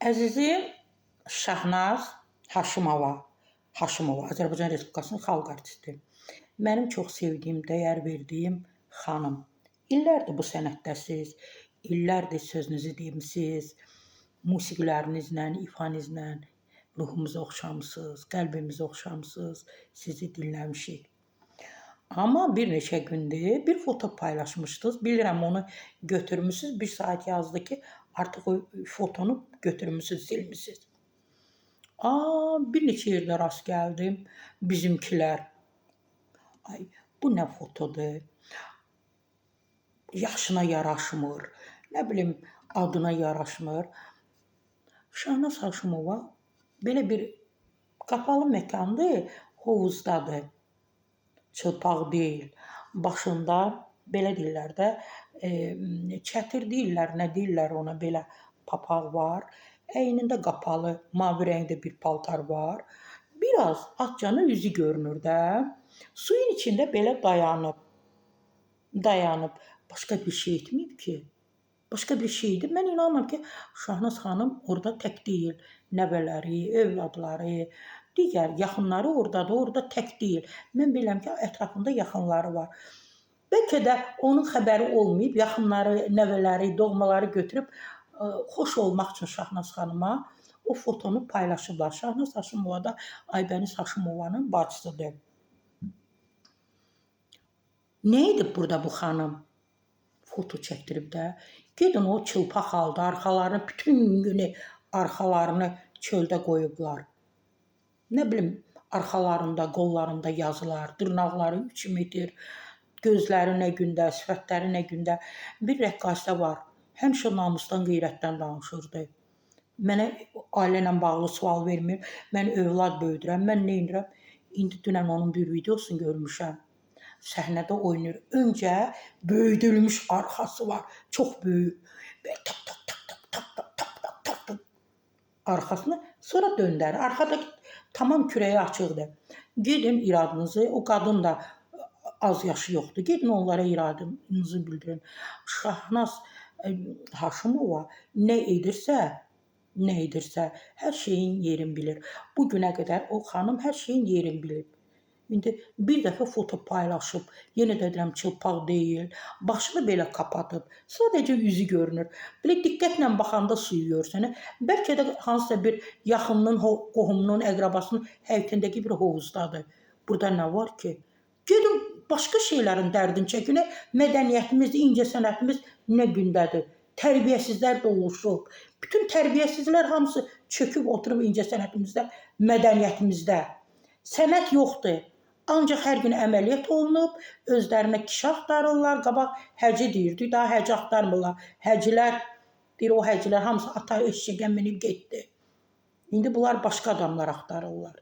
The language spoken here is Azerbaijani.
Əzizim Şahnaz Haşimova, Azərbaycan Respublikasının xalq artisti. Mənim çox sevdiyim, dəyər verdiyim xanım. İllərdir bu sənətdəsiz, illərdir sözünüzü demisiniz, musiqilərinizlə, ifanızla ruhumuza oxşamısınız, qəlbimizə oxşamısınız, sizi dinləmişik. Amma bir neçə gündür bir foto paylaşmışdınız. Bilirəm onu götürmüşsünüz. Bir saat yazdı ki, artıq o fotonu götürmüşsünüz, silmişsiniz. Bir neçə yerdə rast gəldim. Bizimkilər. Ay, bu nə fotodur? Yaşına yaraşmır. Nə bilim, adına yaraşmır. Şahnaz Haşimova belə bir qapalı məkandır, hovuzdadır. Çılpaq deyil. Başında belə deyirlər də, çətir deyirlər, nə deyirlər ona, belə papaq var. Əynində qapalı, mavi rəngdə bir paltar var. Biraz atcanı üzü görünür də. Suyun içində belə dayanıb. Başqa bir şey etməyib ki. Başqa bir şeydir. Mən inanmıram ki, Şahnaz xanım orada tək deyil. Nəvələri, övladları, digər yaxınları oradadır, orada tək deyil. Mən bilirəm ki, ətrafında yaxınları var. Bəlkə də onun xəbəri olmayıb, yaxınları, nəvələri, doğmaları götürüb xoş olmaq üçün Şahnaz xanıma o fotonu paylaşıblar. Şahnaz Haşimova da Aybəniz Haşimovanın bacısıdır. Nə edib burada bu xanım? Foto çəkdirib də. Gedin o çılpaq halda arxalarını, bütün günü arxalarını çöldə qoyublar. Nə bilim, arxalarında, qollarında yazılar, dırnaqları 3 metr, gözləri nə gündə, sifətləri nə gündə. Bir rəqqasə var, həmişə namusdan, qeyrətdən danışırdı. Mənə ailə ilə bağlı sual vermir, mən övlad böyüdürəm, mən nə edirəm? İndi dünən onun bir videosunu görmüşəm. Səhnədə oynayır. Öncə böyüdülmüş arxası var, çox böyük. Belə tak arxasını, sonra döndərir. Arxadakı tamam kürəyi açıqdır. Gedin iradınızı, o qadın da az yaşı yoxdur. Gedin onlara iradınızı bildirin. Şahnaz Haşimova nə edirsə, hər şeyin yerini bilir. Bu günə qədər o xanım hər şeyin yerini bilib. İndi bir dəfə foto paylaşıb, yenə də deyirəm, çılpaq deyil, başını belə kapatıb, sadəcə yüzü görünür. Belə diqqətlə baxanda suyu görsən, bəlkə də hansısa bir yaxınının, qohumunun, əqrabasının həyətindəki bir hovuzdadır. Burada nə var ki? Gedin başqa şeylərin dərdini çəkin, mədəniyyətimiz, incəsənətimiz nə gündədir? Tərbiyəsizlər doluşub. Bütün tərbiyəsizlər hamısı çöküb oturub incəsənətimizdə, mədəniyyətimizdə. Sənət yoxdur. Ancaq hər gün əməliyyat olunub, özlərinə kişi axtarırlar, qabaq həci deyirdi, daha həci axtarmırlar. Həcilər, deyir o həcilər hamısı ata eşşəyə minib getdi. İndi bunlar başqa adamlar axtarırlar.